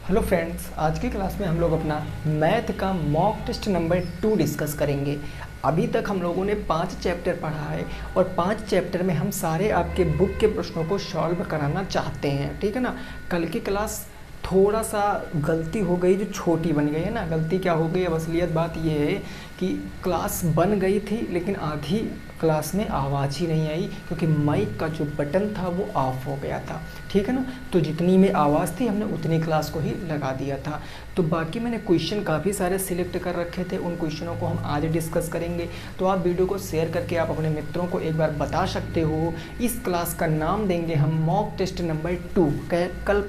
Hello friends, आज की class में हम लोग अपना मैथ का मॉक टेस्ट नंबर 2 डिस्कस करेंगे। अभी तक हम लोगों ने 5 चैप्टर पढ़ा है और 5 चैप्टर में हम सारे आपके बुक के प्रश्नों को सॉल्व कराना चाहते हैं, ठीक है ना। कल की क्लास थोड़ा सा गलती हो गई, जो छोटी बन गई है ना। गलती क्या हो गई, अब असलियत बात ये है कि क्लास बन गई थी लेकिन आधी क्लास में आवाज़ ही नहीं आई, क्योंकि माइक का जो बटन था वो ऑफ हो गया था, ठीक है ना। तो जितनी में आवाज़ थी हमने उतनी क्लास को ही लगा दिया था। तो बाकी मैंने क्वेश्चन काफ़ी सारे सिलेक्ट कर रखे थे, उन क्वेश्चनों को हम आज डिस्कस करेंगे। तो आप वीडियो को शेयर करके आप अपने मित्रों को एक बार बता सकते हो। इस क्लास का नाम देंगे हम मॉक टेस्ट नंबर 2। कल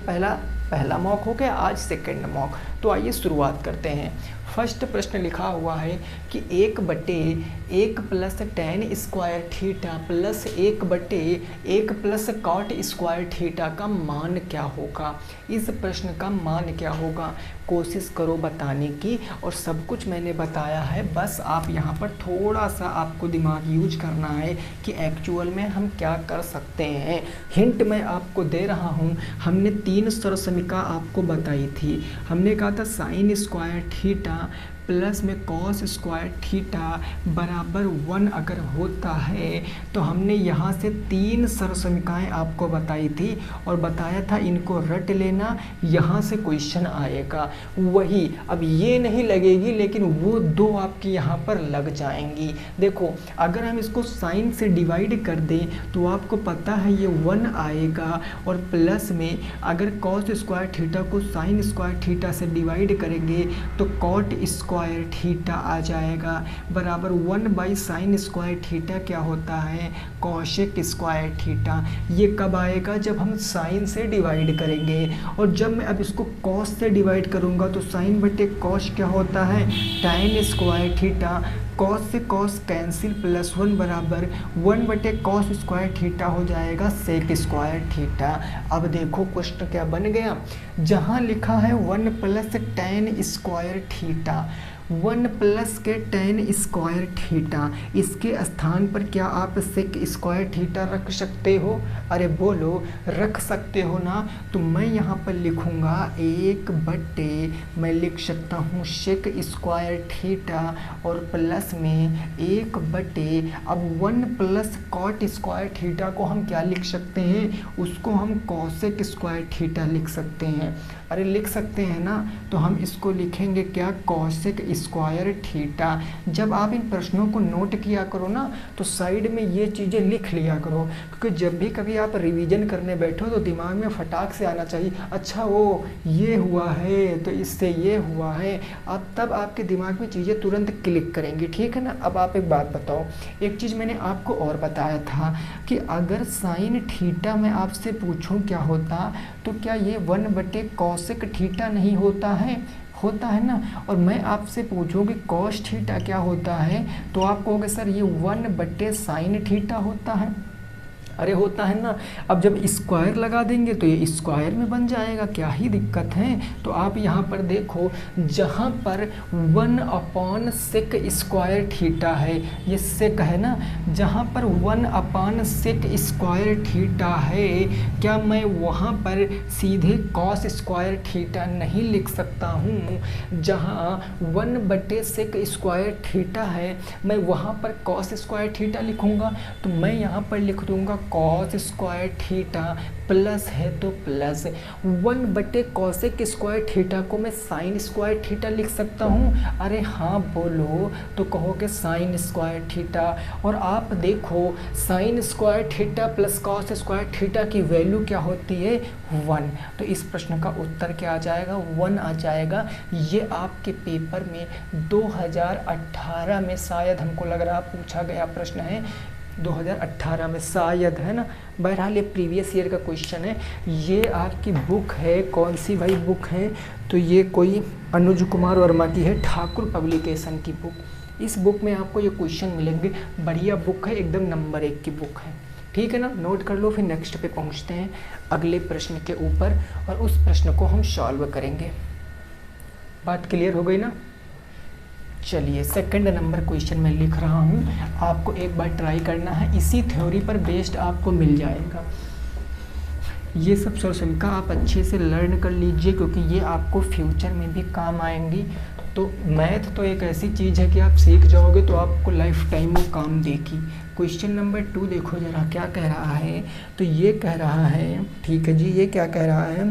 पहला मॉक हो गया, आज सेकेंड मॉक। तो आइए शुरुआत करते हैं। फर्स्ट प्रश्न लिखा हुआ है कि 1/1 plus tan square theta plus 1/1 plus cot square theta का मान क्या होगा। इस प्रश्न का मान क्या होगा, कोशिश करो बताने की। और सब कुछ मैंने बताया है, बस आप यहाँ पर थोड़ा सा आपको दिमाग यूज करना है कि एक्चुअल में हम क्या कर सकते हैं। हिंट मैं आपको दे रहा हूँ। हमने 3 सरसमीका आपको बताई थी। हमने कहा था साइन स्क्वायर थीटा प्लस में कॉस स्क्वायर थीटा बराबर 1 अगर होता है तो हमने यहाँ से 3 सरसमीकाएँ आपको बताई थी और बताया था इनको रट लेना, यहाँ से क्वेश्चन आएगा वही। अब ये नहीं लगेगी लेकिन वो 2 आपकी यहाँ पर लग जाएंगी। देखो, अगर हम इसको साइन से डिवाइड कर दें तो आपको पता है ये 1 आएगा, और प्लस में अगर कॉस स्क्वायर थीटा को साइन स्क्वायर थीटा से डिवाइड करेंगे तो कॉट स्क्वायर थीटा आ जाएगा बराबर 1/sin स्क्वायर थीटा क्या होता है, कॉशेक स्क्वायर थीटा। ये कब आएगा, जब हम साइन से डिवाइड करेंगे। और जब मैं अब इसको कॉस से डिवाइड करूंगा तो साइन बटे कॉस क्या होता है, tan स्क्वायर थीटा। कॉस से कॉस कैंसिल, +1 बराबर 1/कॉस स्क्वायर थीटा हो जाएगा सेक स्क्वायर थीटा। अब देखो क्वेश्चन क्या बन गया, जहाँ लिखा है 1 + tan स्क्वायर थीटा, 1 प्लस के tan स्क्वायर थीटा, इसके स्थान पर क्या आप सेक स्क्वायर थीटा रख सकते हो? अरे बोलो, रख सकते हो ना। तो मैं यहाँ पर लिखूँगा 1/, मैं लिख सकता हूँ सेक स्क्वायर थीटा और प्लस में 1/, अब 1 प्लस कॉट स्क्वायर थीटा को हम क्या लिख सकते हैं, उसको हम कॉसेक स्क्वायर थीटा लिख सकते हैं। अरे लिख सकते हैं ना, तो हम इसको लिखेंगे क्या, कॉसेक स्क्वायर थीटा। जब आप इन प्रश्नों को नोट किया करो ना तो साइड में ये चीज़ें लिख लिया करो, क्योंकि जब भी कभी आप रिवीजन करने बैठो तो दिमाग में फटाक से आना चाहिए, अच्छा वो ये हुआ है तो इससे ये हुआ है। अब तब आपके दिमाग में चीज़ें तुरंत क्लिक करेंगी, ठीक है ना। अब आप एक बात बताओ, एक चीज़ मैंने आपको और बताया था कि अगर साइन थीटा मैं आपसे पूछूं क्या होता, तो क्या ये 1/कॉसेक थीटा नहीं होता है, होता है ना। और मैं आपसे पूछूं कि कॉस थीटा क्या होता है, तो आप कहोगे सर ये 1/साइन थीटा होता है। अरे होता है ना। अब जब स्क्वायर लगा देंगे तो ये स्क्वायर में बन जाएगा, क्या ही दिक्कत है। तो आप यहाँ पर देखो, जहाँ पर 1/सेक स्क्वायर थीटा है, ये सेक है ना, जहाँ पर 1/सेक स्क्वायर थीटा है, क्या मैं वहाँ पर सीधे कॉस स्क्वायर थीटा नहीं लिख सकता हूँ। जहाँ 1/सेक स्क्वायर थीटा है मैं वहाँ पर कॉस स्क्वायर थीटा लिखूँगा, तो मैं यहाँ पर लिख दूँगा कॉस स्क्वायर थीटा, प्लस है तो प्लस 1/कॉसेक स्क्वायर थीटा को मैं साइन स्क्वायर थीटा लिख सकता हूँ। अरे हाँ बोलो, तो कहोगे साइन स्क्वायर थीटा। और आप देखो, sine square theta plus cos square theta की वैल्यू क्या होती है, 1। तो इस प्रश्न का उत्तर क्या आ जाएगा, 1 आ जाएगा। ये आपके पेपर में 2018 में शायद, हमको लग रहा पूछा गया प्रश्न है 2018 में शायद, है ना। बहरहाल ये प्रीवियस ईयर का क्वेश्चन है। ये आपकी बुक है, कौन सी भाई बुक है, तो ये कोई अनुज कुमार वर्मा की है, ठाकुर पब्लिकेशन की बुक। इस बुक में आपको ये क्वेश्चन मिलेंगे, बढ़िया बुक है, एकदम नंबर 1 की बुक है, ठीक है ना। नोट कर लो, फिर नेक्स्ट पे पहुँचते हैं अगले प्रश्न के ऊपर और उस प्रश्न को हम सॉल्व करेंगे। बात क्लियर हो गई ना। चलिए, सेकंड नंबर क्वेश्चन मैं लिख रहा हूँ, आपको एक बार ट्राई करना है, इसी थ्योरी पर बेस्ड आपको मिल जाएगा। ये सब सॉल्यूशन का आप अच्छे से लर्न कर लीजिए, क्योंकि ये आपको फ्यूचर में भी काम आएंगी। तो मैथ तो एक ऐसी चीज़ है कि आप सीख जाओगे तो आपको लाइफ टाइम वो काम देगी। क्वेश्चन नंबर 2 देखो जरा क्या कह रहा है। तो ये कह रहा है, ठीक है जी, ये क्या कह रहा है,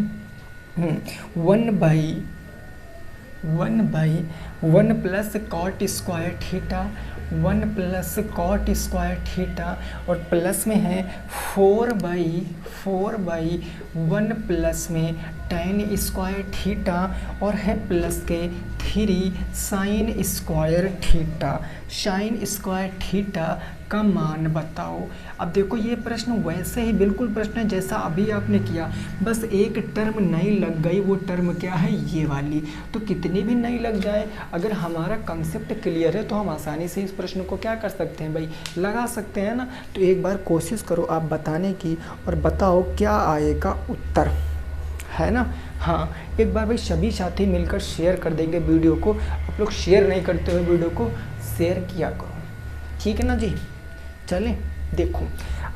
1/1 plus cot square theta, 1 plus cot square theta, और प्लस में है 4/1 प्लस में tan स्क्वायर थीटा, और है प्लस के 3 sine square theta. Sine square theta का मान बताओ। अब देखो ये प्रश्न वैसे ही बिल्कुल प्रश्न है जैसा अभी आपने किया, बस एक टर्म नई लग गई। वो टर्म क्या है, ये वाली। तो कितनी भी नई लग जाए, अगर हमारा कंसेप्ट क्लियर है तो हम आसानी से इस प्रश्न को क्या कर सकते हैं भाई, लगा सकते हैं ना। तो एक बार कोशिश करो आप बताने की और बताओ क्या आएगा उत्तर, है ना। हाँ, एक बार भाई सभी साथी मिलकर शेयर कर देंगे वीडियो को। आप लोग शेयर नहीं करते हुए वीडियो को शेयर किया करो, ठीक है ना जी। चलें, देखो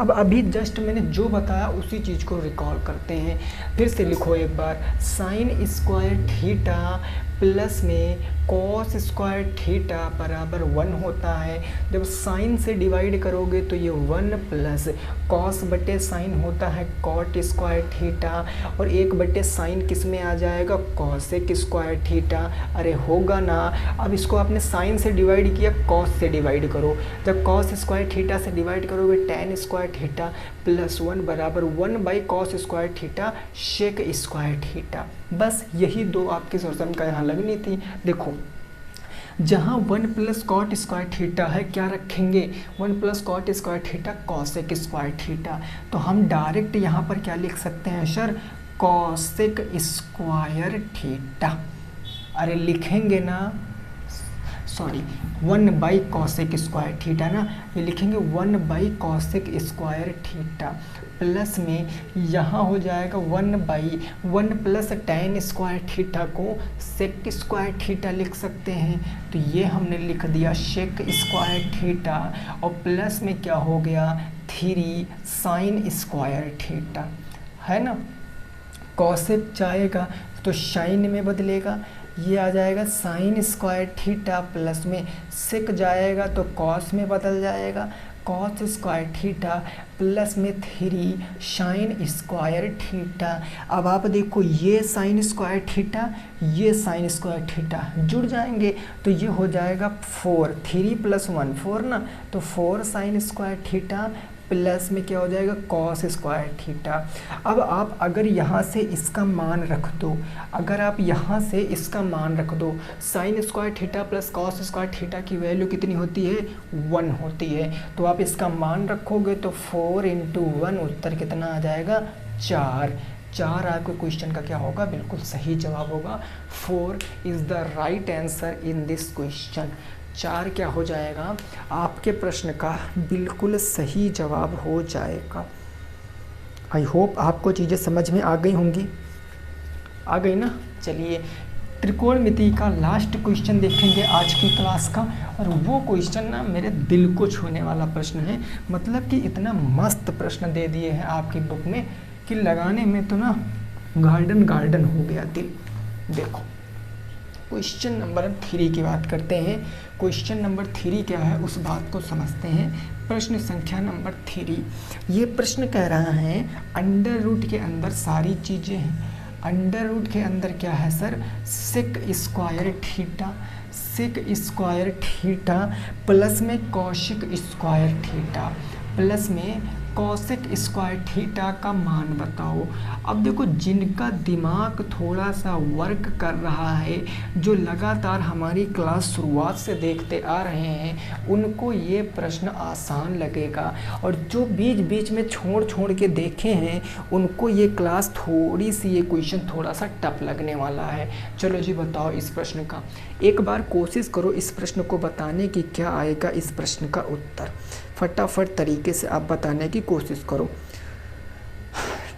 अब अभी जस्ट मैंने जो बताया उसी चीज़ को रिकॉल करते हैं। फिर से लिखो एक बार, साइन स्क्वायर थीटा प्लस में कॉस स्क्वायर थीटा बराबर 1 होता है। जब साइन से डिवाइड करोगे तो ये 1 प्लस कॉस बटे साइन होता है कॉट स्क्वायर थीटा, और 1/साइन किस में आ जाएगा, कॉसेक स्क्वायर थीटा। अरे होगा ना। अब इसको आपने साइन से डिवाइड किया, कॉस से डिवाइड करो। जब कॉस स्क्वायर थीटा से डिवाइड करोगे tan स्क्वायर थीटा प्लस 1 बराबर 1/कॉस square theta sec square theta. बस यही दो आपके सॉल्यूशन का यहाँ लगनी थी। देखो जहाँ 1 प्लस कॉट स्क्वायर थीटा है, क्या रखेंगे, 1 plus cot square theta cosec square theta. तो हम डायरेक्ट यहाँ पर क्या लिख सकते हैं सर, कॉसेक स्क्वायर थीटा। अरे लिखेंगे ना, सॉरी 1/कॉसेक स्क्वायर थीटा ना, ये लिखेंगे 1/कॉसेक स्क्वायर थीटा प्लस में यहाँ हो जाएगा 1/1 प्लस tan स्क्वायर थीटा को सेक स्क्वायर थीटा लिख सकते हैं। तो ये हमने लिख दिया शेक स्क्वायर थीटा, और प्लस में क्या हो गया 3 साइन स्क्वायर थीटा, है ना। कॉसेक जाएगा तो साइन में बदलेगा, ये आ जाएगा साइन स्क्वायर थीटा, प्लस में सेक जाएगा तो कॉस में बदल जाएगा, कॉस स्क्वायर थीटा प्लस में 3 साइन स्क्वायर थीटा। अब आप देखो ये साइन स्क्वायर थीटा, ये साइन स्क्वायर थीटा जुड़ जाएंगे तो ये हो जाएगा 4, 3 + 1 4 ना, तो 4 साइन स्क्वायर थीटा प्लस में क्या हो जाएगा कॉस स्क्वायर थीटा। अब आप अगर यहाँ से इसका मान रख दो, अगर आप यहाँ से इसका मान रख दो, sine square theta plus cos square theta की वैल्यू कितनी होती है, 1 होती है। तो आप इसका मान रखोगे तो 4 × 1 उत्तर कितना आ जाएगा, 4 आपके क्वेश्चन का क्या होगा, बिल्कुल सही जवाब होगा। 4 is the right answer in this question. 4 क्या हो जाएगा, आपके प्रश्न का बिल्कुल सही जवाब हो जाएगा। आई होप आपको चीज़ें समझ में आ गई होंगी, आ गई ना। चलिए त्रिकोणमिति का लास्ट क्वेश्चन देखेंगे आज की क्लास का, और वो क्वेश्चन ना मेरे दिल को छूने वाला प्रश्न है। मतलब कि इतना मस्त प्रश्न दे दिए हैं आपकी बुक में कि लगाने में तो ना गार्डन हो गया दिल। देखो क्वेश्चन नंबर 3 की बात करते हैं। क्वेश्चन नंबर 3 क्या है उस बात को समझते हैं। प्रश्न संख्या नंबर 3, ये प्रश्न कह रहा है अंडर रूट के अंदर सारी चीज़ें हैं। अंडर रूट के अंदर क्या है sir, sec square theta, sec square theta plus में कॉशिक स्क्वायर थीटा प्लस में कॉसेक स्क्वायर थीटा का मान बताओ। अब देखो जिनका दिमाग थोड़ा सा वर्क कर रहा है, जो लगातार हमारी क्लास शुरुआत से देखते आ रहे हैं, उनको ये प्रश्न आसान लगेगा, और जो बीच बीच में छोड़ के देखे हैं उनको ये क्लास थोड़ी सी, ये क्वेश्चन थोड़ा सा टफ लगने वाला है। चलो जी बताओ इस प्रश्न का, एक बार कोशिश करो इस प्रश्न को बताने की, क्या आएगा इस प्रश्न का उत्तर। फटाफट तरीके से आप बताने की कोशिश करो,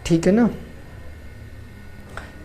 ठीक है ना।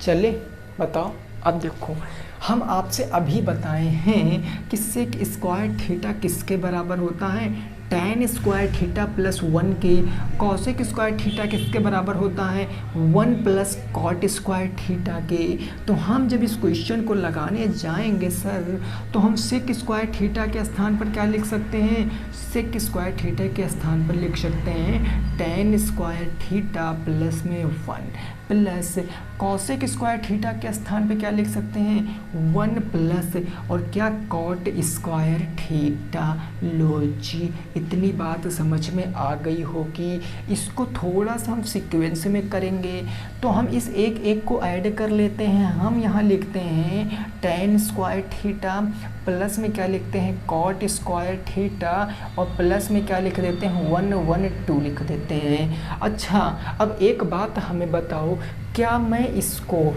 चले बताओ। अब देखो हम आपसे अभी बताए हैं कि सेक स्क्वायर थीटा किसके बराबर होता है, tan स्क्वायर थीटा प्लस 1 के कॉसेक स्क्वायर थीटा किसके बराबर होता है 1 प्लस कॉट स्क्वायर थीटा के। तो हम जब इस क्वेश्चन को लगाने जाएंगे सर तो हम सेक स्क्वायर थीटा के स्थान पर क्या लिख सकते हैं, सेक स्क्वायर थीटा के स्थान पर लिख सकते हैं tan स्क्वायर थीटा प्लस में 1 प्लस कॉसेक स्क्वायर थीटा के स्थान पे क्या लिख सकते हैं 1 प्लस और क्या कॉट स्क्वायर थीटा। लो जी, इतनी बात समझ में आ गई होगी। इसको थोड़ा सा हम सीक्वेंस में करेंगे तो हम इस एक एक को ऐड कर लेते हैं। हम यहाँ लिखते हैं tan स्क्वायर थीटा प्लस में क्या लिखते हैं कॉट स्क्वायर थीटा और प्लस में क्या लिख देते हैं 1 1 2 लिख देते हैं। अच्छा, अब एक बात हमें बताओ, क्या मैं इसको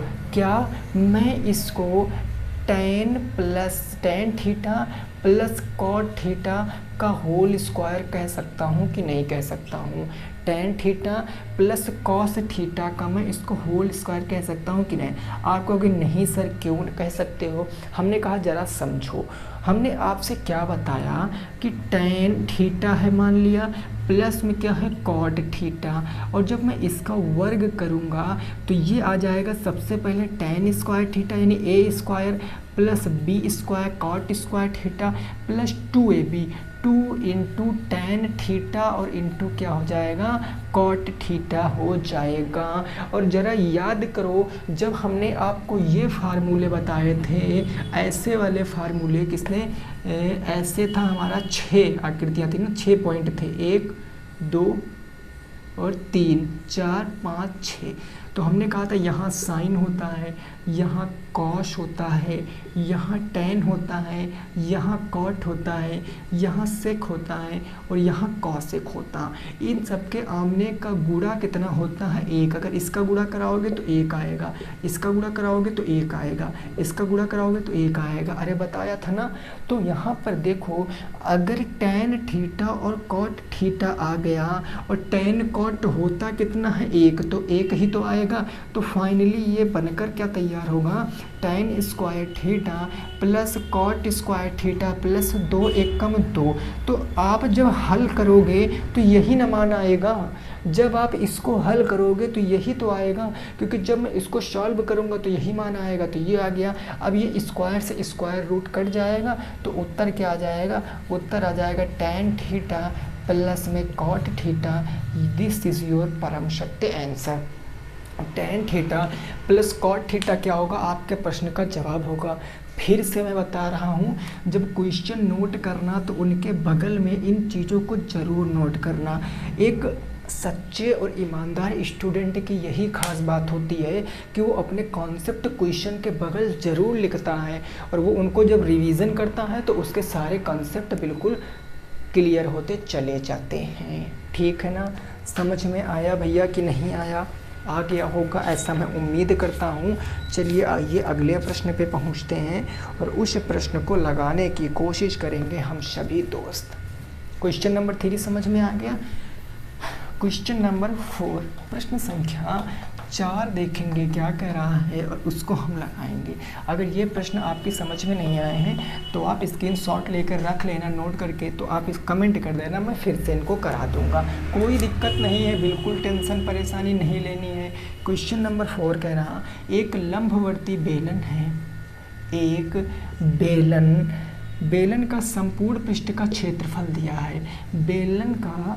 tan theta plus cot theta का होल स्क्वायर कह सकता हूँ कि नहीं कह सकता हूँ। tan theta plus cos theta का मैं इसको होल स्क्वायर कह सकता हूँ कि नहीं। आप कहोगे नहीं सर क्यों कह सकते हो। हमने कहा ज़रा समझो, हमने आपसे क्या बताया कि tan थीटा है मान लिया प्लस में क्या है कॉट थीटा, और जब मैं इसका वर्ग करूँगा तो ये आ जाएगा सबसे पहले tan स्क्वायर थीटा यानी a square plus b square cot square theta plus 2ab 2 into tan theta और इंटू क्या हो जाएगा कॉट थीटा हो जाएगा। और ज़रा याद करो जब हमने आपको ये फार्मूले बताए थे, ऐसे वाले फार्मूले किसने ऐसे था हमारा 6 आकृतियाँ थी ना, 6 पॉइंट थे 1 2 और 3 4 5 6। तो हमने कहा था यहाँ साइन होता है, यहाँ कॉस होता है, यहाँ tan होता है, यहाँ कॉट होता है, यहाँ सेक होता है और यहाँ कॉसेक होता है। इन सब के आमने का गुणा कितना होता है 1। अगर इसका गुणा कराओगे तो 1 आएगा, इसका गुणा कराओगे तो 1 आएगा, इसका गुणा कराओगे तो 1 आएगा। अरे बताया था ना। तो यहाँ पर देखो, अगर tan थीटा और कॉट थीटा आ गया और tan कॉट होता कितना है 1, तो 1 ही तो आएगा। तो फाइनली ये बनकर क्या तैयार होगा tan square theta plus cot square theta plus 2 एकम 2। तो आप जब हल करोगे तो यही ना मान आएगा, जब आप इसको हल करोगे तो यही तो आएगा, क्योंकि जब मैं इसको सॉल्व करूंगा तो यही मान आएगा। तो ये आ गया। अब ये स्क्वायर से स्क्वायर रूट कट जाएगा तो उत्तर क्या आ जाएगा, उत्तर आ जाएगा tan थीटा प्लस में cot theta. This is your परम सत्य answer. tan theta plus cot theta क्या होगा, आपके प्रश्न का जवाब होगा। फिर से मैं बता रहा हूँ, जब क्वेश्चन नोट करना तो उनके बगल में इन चीज़ों को ज़रूर नोट करना। एक सच्चे और ईमानदार स्टूडेंट की यही खास बात होती है कि वो अपने कॉन्सेप्ट क्वेश्चन के बगल ज़रूर लिखता है, और वो उनको जब रिवीजन करता है तो उसके सारे कॉन्सेप्ट बिल्कुल क्लियर होते चले जाते हैं। ठीक है ना, समझ में आया भैया कि नहीं आया? आ गया होगा ऐसा मैं उम्मीद करता हूँ। चलिए आइए अगले प्रश्न पे पहुँचते हैं और उस प्रश्न को लगाने की कोशिश करेंगे हम सभी दोस्त। क्वेश्चन नंबर 3 समझ में आ गया। क्वेश्चन नंबर 4 प्रश्न संख्या 4 देखेंगे क्या कह रहा है और उसको हम लगाएंगे। अगर ये प्रश्न आपकी समझ में नहीं आए हैं तो आप स्क्रीनशॉट लेकर रख लेना नोट करके, तो आप इस कमेंट कर देना, मैं फिर से इनको करा दूंगा। कोई दिक्कत नहीं है, बिल्कुल टेंशन परेशानी नहीं लेनी है। क्वेश्चन नंबर 4 कह रहा, एक लंबवर्ती बेलन है। एक बेलन का संपूर्ण पृष्ठ का क्षेत्रफल दिया है। बेलन का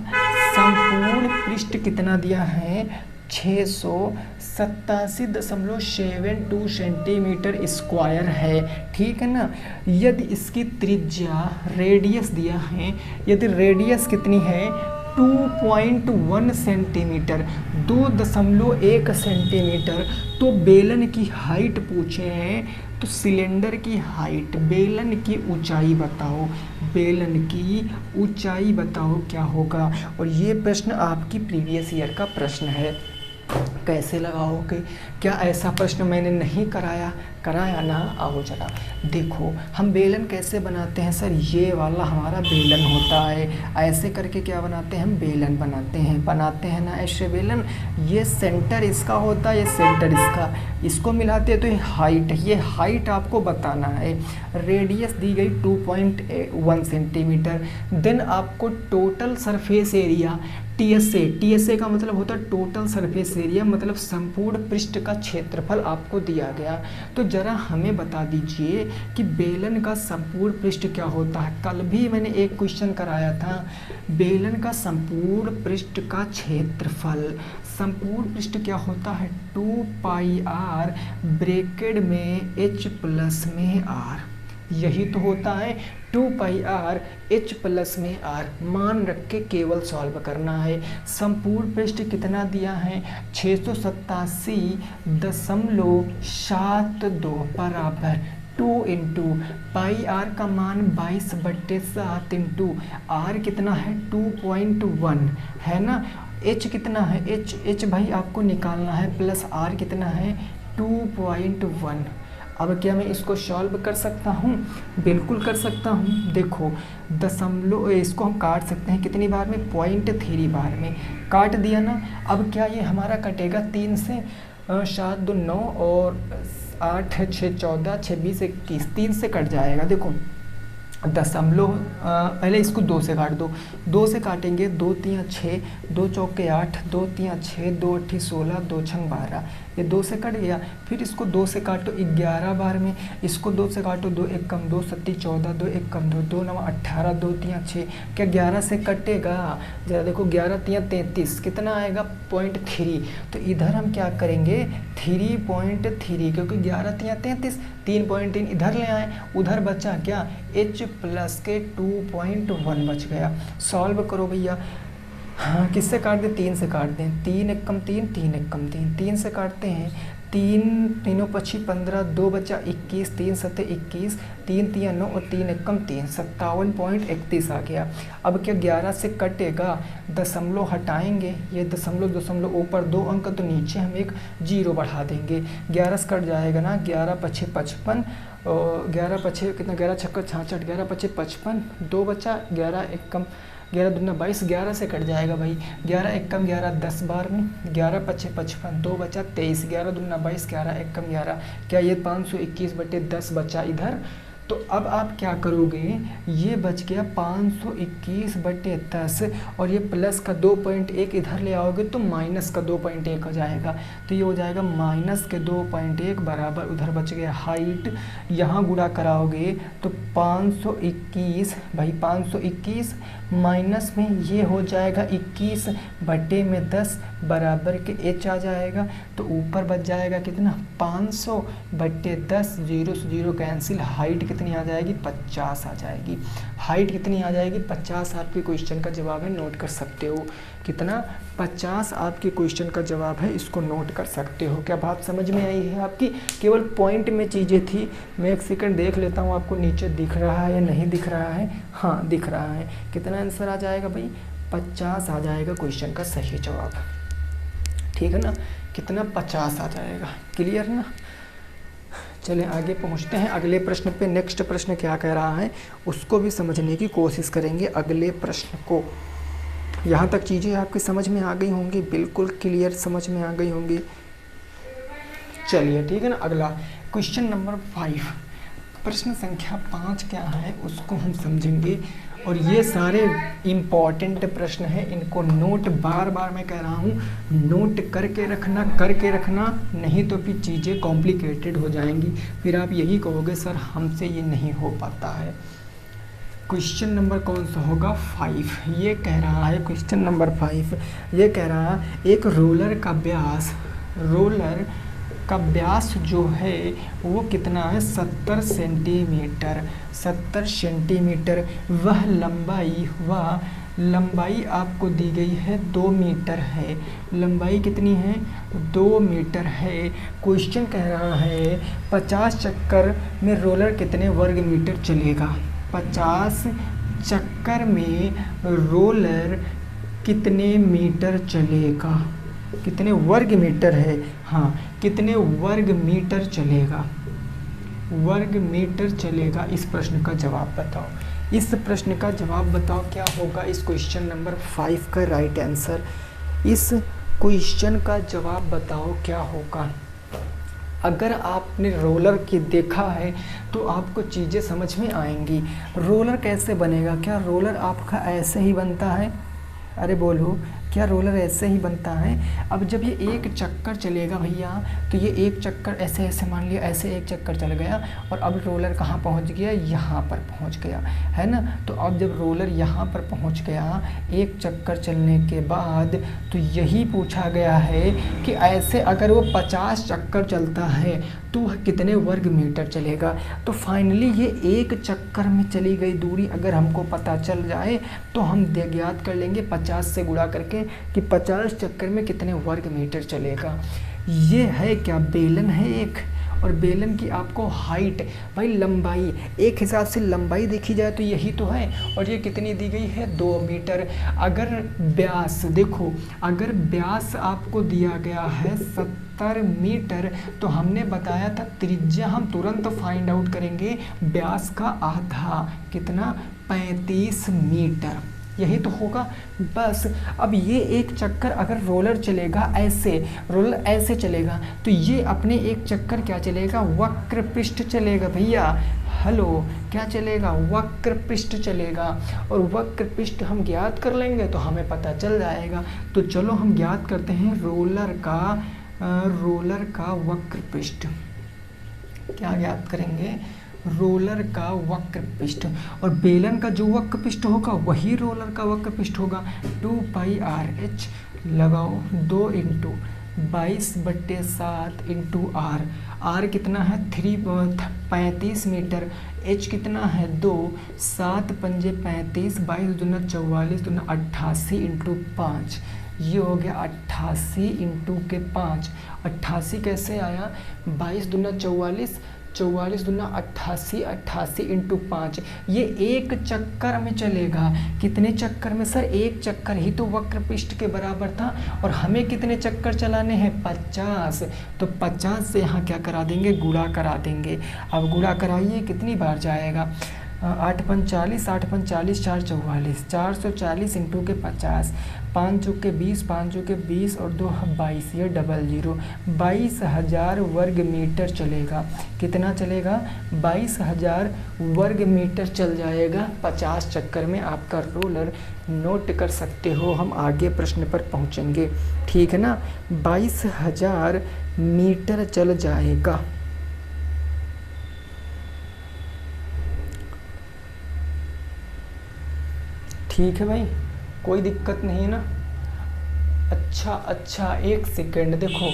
संपूर्ण पृष्ठ कितना दिया है 687.72 सेंटीमीटर स्क्वायर है। ठीक है ना। यदि इसकी त्रिज्या रेडियस दिया है, यदि रेडियस कितनी है 2.1 सेंटीमीटर 2.1 सेंटीमीटर, तो बेलन की हाइट पूछे हैं, तो सिलेंडर की हाइट, बेलन की ऊंचाई बताओ, बेलन की ऊंचाई बताओ क्या होगा। और ये प्रश्न आपकी प्रीवियस ईयर का प्रश्न है। कैसे लगाओगे? क्या ऐसा प्रश्न मैंने नहीं कराया कराया ना। आओ जरा देखो हम बेलन कैसे बनाते हैं सर, ये वाला हमारा बेलन होता है, ऐसे करके क्या बनाते हैं हम बेलन बनाते हैं ना ऐसे बेलन। ये सेंटर इसका होता है, ये सेंटर इसका, इसको मिलाते हैं तो ये हाइट आपको बताना है। रेडियस दी गई 2.1 सेंटीमीटर। देन आपको टोटल सरफेस एरिया टीएसए का मतलब होता है टोटल सरफेस एरिया, मतलब संपूर्ण पृष्ठ का क्षेत्रफल आपको दिया गया। तो जरा हमें बता दीजिए कि बेलन का संपूर्ण पृष्ठ क्या होता है। कल भी मैंने एक क्वेश्चन कराया था, बेलन का संपूर्ण पृष्ठ का क्षेत्रफल, संपूर्ण पृष्ठ क्या होता है 2πr ब्रैकेट में h प्लस में r, यही तो होता है 2πr h प्लस में r। मान रख के केवल सॉल्व करना है। संपूर्ण पृष्ठ कितना दिया है 687.72 बराबर 2 इंटू पाई आर का मान 22/7 इंटू आर कितना है 2.1 है ना। h कितना है h भाई आपको निकालना है, प्लस r कितना है 2.1। अब क्या मैं इसको सॉल्व कर सकता हूँ? बिल्कुल कर सकता हूँ। देखो दशमलव, इसको हम काट सकते हैं कितनी बार में 0.3 बार में, काट दिया ना। अब क्या ये हमारा कटेगा 3 से, 7 2 9 और 8 6 14 26 21, 3 से कट जाएगा। देखो दशमलव, पहले इसको 2 से काट दो, 2 से काटेंगे 2 3 6, 2 चौके 8, 2 3 6, 2 8 16, 2 6 12, ये 2 से कट गया। फिर इसको 2 से काटो 11 बार में, इसको 2 से काटो 2 1 कम 2 7 14, 2 1 कम 2 2 9 18, 2 3 6, क्या 11 से कटेगा? जरा देखो 11 3 33, कितना आएगा 0.3। तो इधर हम क्या करेंगे 3.3, क्योंकि 11 3 33, 3.3 इधर ले आए, उधर बचा क्या h प्लस के 2.1 बच गया। सॉल्व करो भैया। हाँ किससे काट दें 3 से काट दें, 3 1 कम 3, 3 1 कम 3, 3 से काटते हैं 3 तीनों 25 15, 2 बचा 21, 3 7 21, 3 3 9 और 3 1 कम 3, 57.31 आ गया। अब क्या 11 से कटेगा, दशमलव हटाएंगे, ये दशमलव ऊपर 2 अंक तो नीचे हम एक 0 बढ़ा देंगे, 11 से कट जाएगा ना, 11 5 55 और 11 5 कितना 11 6 66, 11 5 55, 2 बचा 11 1 कम 11 दूना 22, 11 से कट जाएगा भाई, 11 1 कम 11 10 बार में, 11 5 55, 2 बचा 23, 11 दूना 22, 11 1 कम 11, क्या ये 521/10 बचा इधर। तो अब आप क्या करोगे, ये बच गया 521/10 और ये प्लस का 2.1 इधर ले आओगे तो माइनस का 2.1 हो जाएगा। तो ये हो जाएगा माइनस के 2.1 बराबर, उधर बच गया हाइट, यहाँ गुणा कराओगे तो 521 भाई 521 माइनस में ये हो जाएगा 21/10 बराबर के h आ जाएगा। तो ऊपर बच जाएगा कितना 500/10, 0 से 0 कैंसिल, हाइट कितनी आ जाएगी 50 आ जाएगी। हाइट कितनी आ जाएगी 50। आपके क्वेश्चन का जवाब है, नोट कर सकते हो कितना 50 आपके क्वेश्चन का जवाब है, इसको नोट कर सकते हो। क्या बात समझ में आई है आपकी? केवल पॉइंट में चीज़ें थी। मैं एक सेकंड देख लेता हूँ आपको नीचे दिख रहा है या नहीं दिख रहा है। हाँ दिख रहा है। कितना आंसर आ जाएगा भाई 50 आ जाएगा क्वेश्चन का सही जवाब, ठीक है ना। कितना 50 आ जाएगा, क्लियर ना। चलें आगे पहुंचते हैं अगले प्रश्न पे। नेक्स्ट प्रश्न क्या कह रहा है उसको भी समझने की कोशिश करेंगे अगले प्रश्न को। यहाँ तक चीज़ें आपकी समझ में आ गई होंगी, बिल्कुल क्लियर समझ में आ गई होंगी। चलिए ठीक है ना। अगला क्वेश्चन नंबर 5, प्रश्न संख्या 5 क्या है उसको हम समझेंगे। और ये सारे इम्पॉर्टेंट प्रश्न हैं, इनको नोट बार बार मैं कह रहा हूँ नोट करके रखना, नहीं तो फिर चीज़ें कॉम्प्लिकेटेड हो जाएंगी। फिर आप यही कहोगे सर हमसे ये नहीं हो पाता है। क्वेश्चन नंबर कौन सा होगा 5। ये कह रहा है क्वेश्चन नंबर 5, ये कह रहा है एक रोलर का व्यास जो है वो कितना है 70 सेंटीमीटर। वह लंबाई आपको दी गई है 2 मीटर है। लंबाई कितनी है 2 मीटर है। क्वेश्चन कह रहा है 50 चक्कर में रोलर कितने वर्ग मीटर चलेगा। 50 चक्कर में रोलर कितने मीटर चलेगा, कितने वर्ग मीटर है, हाँ कितने वर्ग मीटर चलेगा। वर्ग मीटर चलेगा? इस प्रश्न का जवाब बताओ। इस प्रश्न का जवाब बताओ क्या होगा इस क्वेश्चन नंबर 5 का राइट आंसर। इस क्वेश्चन का जवाब बताओ क्या होगा। अगर आपने रोलर की देखा है तो आपको चीज़ें समझ में आएंगी। रोलर कैसे बनेगा? क्या रोलर आपका ऐसे ही बनता है? अरे बोलो, क्या रोलर ऐसे ही बनता है? अब जब ये एक चक्कर चलेगा भैया, तो ये एक चक्कर ऐसे ऐसे मान लिया, ऐसे एक चक्कर चल गया और अब रोलर कहाँ पहुँच गया? यहाँ पर पहुँच गया, है ना। तो अब जब रोलर यहाँ पर पहुँच गया एक चक्कर चलने के बाद, तो यही पूछा गया है कि ऐसे अगर वो 50 चक्कर चलता है तो वह कितने वर्ग मीटर चलेगा। तो फाइनली ये एक चक्कर में चली गई दूरी अगर हमको पता चल जाए तो हम ज्ञात कर लेंगे 50 से गुणा करके कि 50 चक्कर में कितने वर्ग मीटर चलेगा। ये है क्या? बेलन है एक, और बेलन की आपको हाइट, भाई लंबाई, एक हिसाब से लंबाई देखी जाए तो यही तो है, और ये कितनी दी गई है? 2 मीटर। अगर व्यास देखो, अगर व्यास आपको दिया गया है 70 मीटर, तो हमने बताया था त्रिज्या हम तुरंत फाइंड आउट करेंगे व्यास का आधा, कितना? 35 मीटर। यही तो होगा बस। अब ये एक चक्कर अगर रोलर चलेगा ऐसे, रोलर ऐसे चलेगा, तो ये अपने एक चक्कर क्या चलेगा? वक्र पृष्ठ चलेगा भैया। हेलो, क्या चलेगा? वक्र पृष्ठ चलेगा। और वक्र पृष्ठ हम ज्ञात कर लेंगे तो हमें पता चल जाएगा। तो चलो हम ज्ञात करते हैं रोलर का वक्र पृष्ठ। क्या ज्ञात करेंगे? रोलर का वक्र पृष्ठ। और बेलन का जो वक्र पृष्ठ होगा वही रोलर का वक्र पृष्ठ होगा। 2πRH लगाओ 2 इंटू 22/7 इंटू R। R कितना है? 35 मीटर। H कितना है? 2। 7 पंजे 35, 22 दूना 44, दूना 88 इंटू 5। ये हो गया 88 इंटू के 5। 88 कैसे आया? 22 दूना 44, 44 दूना 88, 88 इंटू 5। ये एक चक्कर में चलेगा। कितने चक्कर में सर? एक चक्कर ही तो वक्र पृष्ठ के बराबर था, और हमें कितने चक्कर चलाने हैं? 50। तो 50 से यहाँ क्या करा देंगे? गुणा करा देंगे। अब गुणा कराइए, कितनी बार जाएगा? 8 पंच 40, 8 पंच 40, 4 44, 440 इंटू के 50, 5 चौके 20, 5 चौके 20 और 2 22, ये 00, 22,000 वर्ग मीटर चलेगा। कितना चलेगा? 22,000 वर्ग मीटर चल जाएगा 50 चक्कर में आपका रोलर। नोट कर सकते हो, हम आगे प्रश्न पर पहुंचेंगे, ठीक है ना। 22,000 मीटर चल जाएगा। ठीक है भाई, कोई दिक्कत नहीं है ना। अच्छा, एक सेकेंड, देखो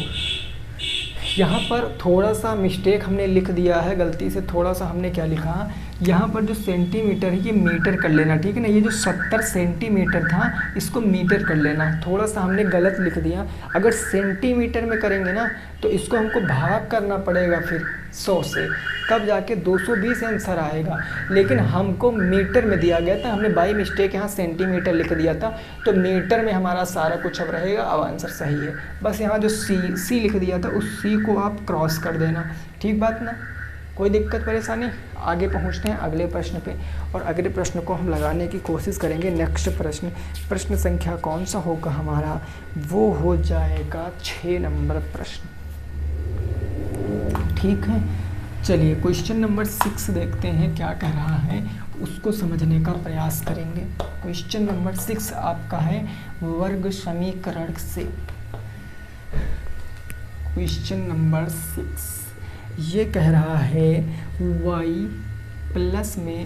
यहाँ पर थोड़ा सा मिस्टेक हमने लिख दिया है, गलती से थोड़ा सा हमने क्या लिखा, यहाँ पर जो सेंटीमीटर है ये मीटर कर लेना, ठीक है ना। ये जो 70 सेंटीमीटर था इसको मीटर कर लेना, थोड़ा सा हमने गलत लिख दिया। अगर सेंटीमीटर में करेंगे ना तो इसको हमको भाग करना पड़ेगा फिर 100 से, तब जाके 220 आंसर आएगा। लेकिन हमको मीटर में दिया गया था, हमने बाई मिस्टेक यहाँ सेंटीमीटर लिख दिया था, तो मीटर में हमारा सारा कुछ अब रहेगा। अब आंसर सही है, बस यहाँ जो सी लिख दिया था उस सी को आप क्रॉस कर देना, ठीक बात ना। कोई दिक्कत परेशानी? आगे पहुँचते हैं अगले प्रश्न पे, और अगले प्रश्न को हम लगाने की कोशिश करेंगे। नेक्स्ट प्रश्न संख्या कौन सा होगा हमारा? वो हो जाएगा 6 नंबर प्रश्न, ठीक है। चलिए क्वेश्चन नंबर 6 देखते हैं क्या कह रहा है, उसको समझने का प्रयास करेंगे। क्वेश्चन नंबर 6 आपका है वर्ग समीकरण से। क्वेश्चन नंबर 6 ये कह रहा है y प्लस में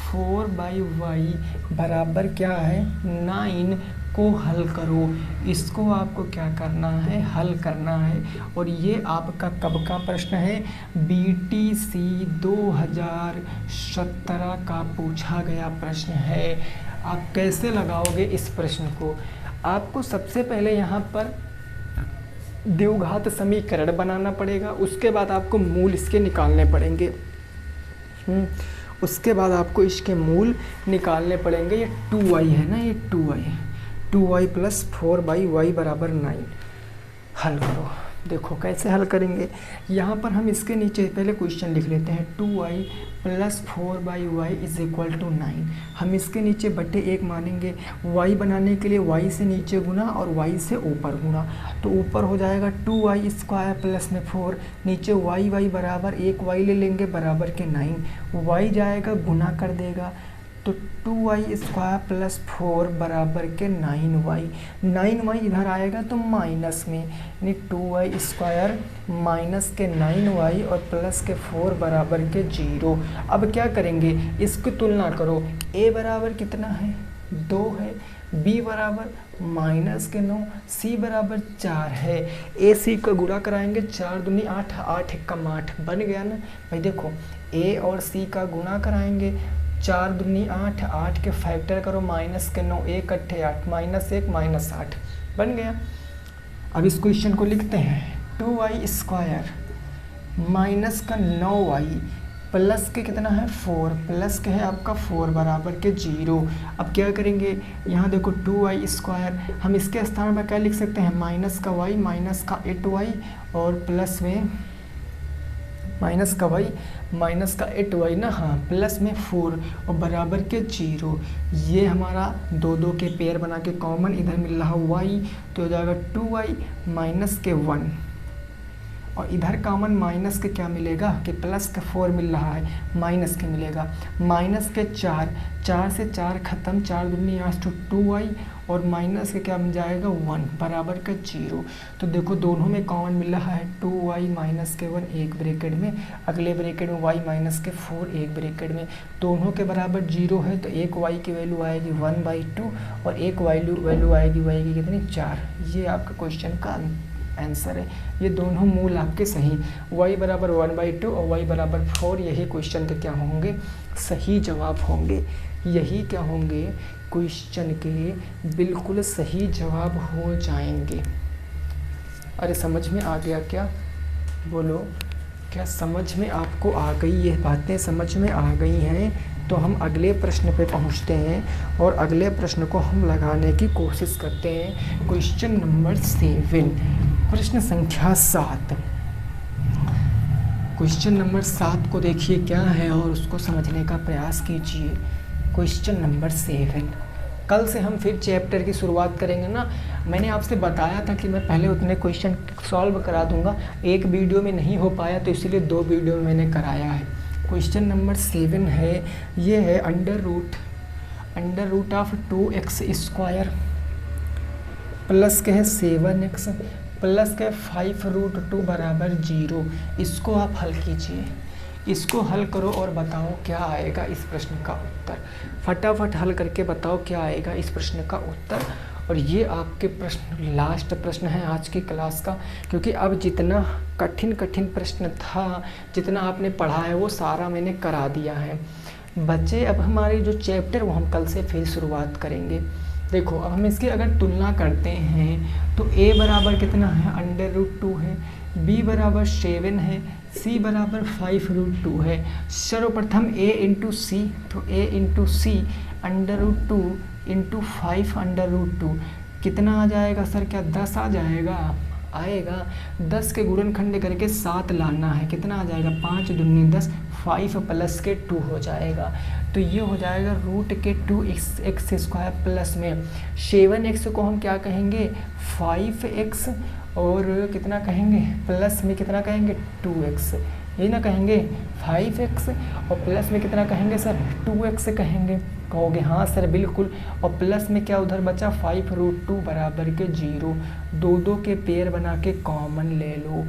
4/y बराबर क्या है? 9 को हल करो। इसको आपको क्या करना है? हल करना है। और ये आपका कब का प्रश्न है? BTC 2017 का पूछा गया प्रश्न है। आप कैसे लगाओगे इस प्रश्न को? आपको सबसे पहले यहाँ पर द्विघात समीकरण बनाना पड़ेगा, उसके बाद आपको मूल इसके निकालने पड़ेंगे। उसके बाद आपको इसके मूल निकालने पड़ेंगे। ये 2y है ना, ये 2y प्लस 4/y बराबर 9 हल करो। देखो कैसे हल करेंगे। यहाँ पर हम इसके नीचे पहले क्वेश्चन लिख लेते हैं 2y + 4/y is equal to 9। हम इसके नीचे बटे 1 मानेंगे। y बनाने के लिए y से नीचे गुना और y से ऊपर गुना, तो ऊपर हो जाएगा 2y² प्लस में 4, नीचे y बराबर 1y ले लेंगे बराबर के 9, y जाएगा गुना कर देगा तो 2y² + 4 बराबर के 9y इधर आएगा तो माइनस में, यानी 2y² माइनस के 9y और प्लस के 4 बराबर के 0। अब क्या करेंगे, इसकी तुलना करो। a बराबर कितना है 2 है, b बराबर माइनस के 9, c बराबर 4 है। a c का गुणा कराएंगे, 4 दूनी 8, 8 एकम 8 बन गया ना भाई। देखो a और c का गुणा कराएंगे, 4 दूनी 8, 8 के फैक्टर करो माइनस के 9, 1 अट्ठे 8, -1 -8 बन गया। अब इस क्वेश्चन को लिखते हैं 2y² माइनस का 9y प्लस के कितना है 4, प्लस के है आपका 4 बराबर के 0। अब क्या करेंगे, यहाँ देखो 2y², हम इसके स्थान पर क्या लिख सकते हैं, माइनस का y माइनस का 8y और प्लस में माइनस का y माइनस का 8y ना, हाँ प्लस में 4 और बराबर के 0। ये हमारा 2 के पेयर बना के कॉमन इधर मिल रहा y, तो हो जाएगा 2y माइनस के 1 और इधर कॉमन माइनस के क्या मिलेगा कि प्लस का 4 मिल रहा है, माइनस के मिलेगा माइनस के 4, 4 से 4 खत्म, 4 दूनी 8 तो 2y और माइनस के क्या मिल जाएगा 1 बराबर का 0। तो देखो दोनों में कॉमन मिल रहा है 2y माइनस के 1 एक ब्रैकेट में, अगले ब्रैकेट में y माइनस के 4 एक ब्रैकेट में, दोनों के बराबर 0 है तो एक y की वैल्यू आएगी 1/2 और एक वैल्यू आएगी y की कितनी 4। ये आपका क्वेश्चन का आंसर है। ये दोनों मूल आपके सही, y बराबर 1/2 और y बराबर 4, यही क्वेश्चन के क्या होंगे, सही जवाब होंगे। यही क्या होंगे, क्वेश्चन के बिल्कुल सही जवाब हो जाएंगे। अरे समझ में आ गया क्या, बोलो क्या समझ में आपको आ गई, ये बातें समझ में आ गई हैं। तो हम अगले प्रश्न पे पहुंचते हैं और अगले प्रश्न को हम लगाने की कोशिश करते हैं। क्वेश्चन नंबर 7, प्रश्न संख्या 7। क्वेश्चन नंबर 7 को देखिए क्या है और उसको समझने का प्रयास कीजिए। क्वेश्चन नंबर 7, कल से हम फिर चैप्टर की शुरुआत करेंगे ना। मैंने आपसे बताया था कि मैं पहले उतने क्वेश्चन सॉल्व करा दूंगा, एक वीडियो में नहीं हो पाया तो इसीलिए 2 वीडियो में मैंने कराया है। क्वेश्चन नंबर 7 है, ये है under root of 2x² plus के है 7x प्लस के 5√2 बराबर 0। इसको आप हल कीजिए, इसको हल करो और बताओ क्या आएगा इस प्रश्न का उत्तर। फटाफट हल करके बताओ क्या आएगा इस प्रश्न का उत्तर। और ये आपके प्रश्न लास्ट प्रश्न है आज की क्लास का, क्योंकि अब जितना कठिन प्रश्न था, जितना आपने पढ़ा है वो सारा मैंने करा दिया है। बच्चे अब हमारे जो चैप्टर वो हम कल से फिर शुरुआत करेंगे। देखो अब हम इसकी अगर तुलना करते हैं तो a बराबर कितना है √2 है, b बराबर 7 है, c बराबर 5√2 है। सर्वप्रथम a इंटू सी, तो a इंटू सी √2 इंटू 5√2 कितना आ जाएगा सर, क्या 10 आ जाएगा, आएगा। 10 के गुणनखंड करके 7 लाना है, कितना आ जाएगा 5 दूनी 10, 5 प्लस के 2 हो जाएगा। तो ये हो जाएगा रूट के 2x² प्लस में 7x को हम क्या कहेंगे 5x और कितना कहेंगे प्लस में कितना कहेंगे 2x, यही ना कहेंगे 5x और प्लस में कितना कहेंगे सर 2x कहेंगे। कहोगे हाँ सर बिल्कुल, और प्लस में क्या उधर बचा 5√2 बराबर के 0। 2 के पेयर बना के कॉमन ले लो।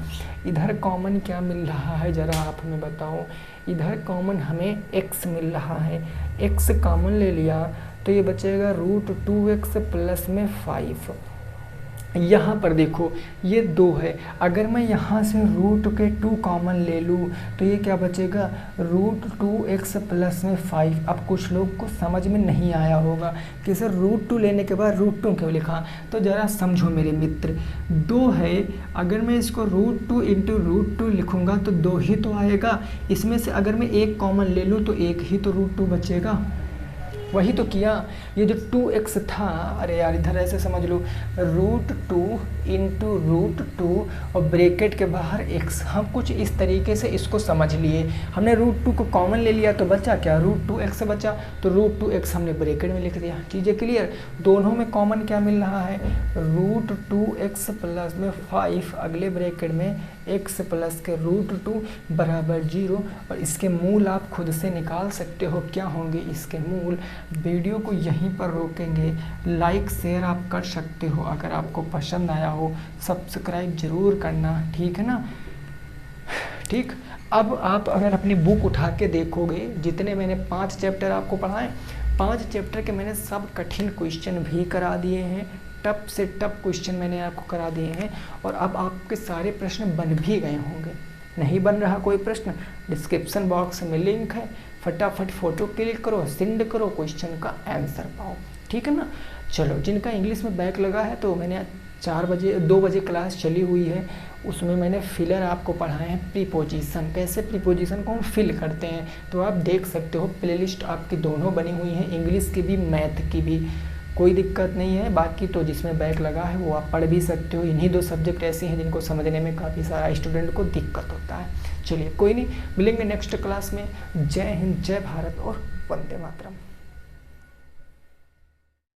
इधर कॉमन क्या मिल रहा है ज़रा आप हमें बताओ। इधर कॉमन हमें x मिल रहा है, x कॉमन ले लिया तो ये बचेगा √2x प्लस में 5। यहाँ पर देखो ये 2 है, अगर मैं यहाँ से √2 कॉमन ले लूँ तो ये क्या बचेगा √2x प्लस में 5। अब कुछ लोग को समझ में नहीं आया होगा कि सर √2 लेने के बाद √2 क्यों लिखा, तो ज़रा समझो मेरे मित्र। 2 है, अगर मैं इसको √2 इंटू √2 लिखूँगा तो 2 ही तो आएगा। इसमें से अगर मैं 1 कॉमन ले लूँ तो 1 ही तो √2 बचेगा, वही तो किया। ये जो 2x था, अरे यार इधर ऐसे समझ लो, √2 इंटू √2 और ब्रैकेट के बाहर x। हम कुछ इस तरीके से इसको समझ लिए। हमने √2 को कॉमन ले लिया तो बचा क्या, √2x बचा, तो √2x हमने ब्रैकेट में लिख दिया। चीज़ें क्लियर। दोनों में कॉमन क्या मिल रहा है, √2x प्लस में 5 अगले ब्रैकेट में x प्लस के √2 बराबर 0। और इसके मूल आप खुद से निकाल सकते हो क्या होंगे इसके मूल। वीडियो को यहीं पर रोकेंगे, लाइक शेयर आप कर सकते हो, अगर आपको पसंद आया हो सब्सक्राइब जरूर करना, ठीक है ना। ठीक, अब आप अगर अपनी बुक उठा के देखोगे, जितने मैंने 5 चैप्टर आपको पढ़ाए, 5 चैप्टर के मैंने सब कठिन क्वेश्चन भी करा दिए हैं, टफ से टफ क्वेश्चन मैंने आपको करा दिए हैं। और अब आपके सारे प्रश्न बन भी गए होंगे। नहीं बन रहा कोई प्रश्न, डिस्क्रिप्शन बॉक्स में लिंक है, फटाफट फ़ोटो क्लिक करो, सेंड करो, क्वेश्चन का आंसर पाओ, ठीक है ना। चलो, जिनका इंग्लिश में बैक लगा है तो मैंने 2 बजे क्लास चली हुई है, उसमें मैंने फिलर आपको पढ़ाए हैं, प्रीपोजिशन, कैसे प्रीपोजिशन को हम फिल करते हैं, तो आप देख सकते हो। प्लेलिस्ट आपकी दोनों बनी हुई हैं, इंग्लिश की भी मैथ की भी, कोई दिक्कत नहीं है। बाकी तो जिसमें बैक लगा है वो आप पढ़ भी सकते हो। इन्हीं 2 सब्जेक्ट ऐसे हैं जिनको समझने में काफ़ी सारा स्टूडेंट को दिक्कत होता है। चलिए कोई नहीं, मिलेंगे नेक्स्ट क्लास में। जय हिंद, जय भारत और वंदे मातरम।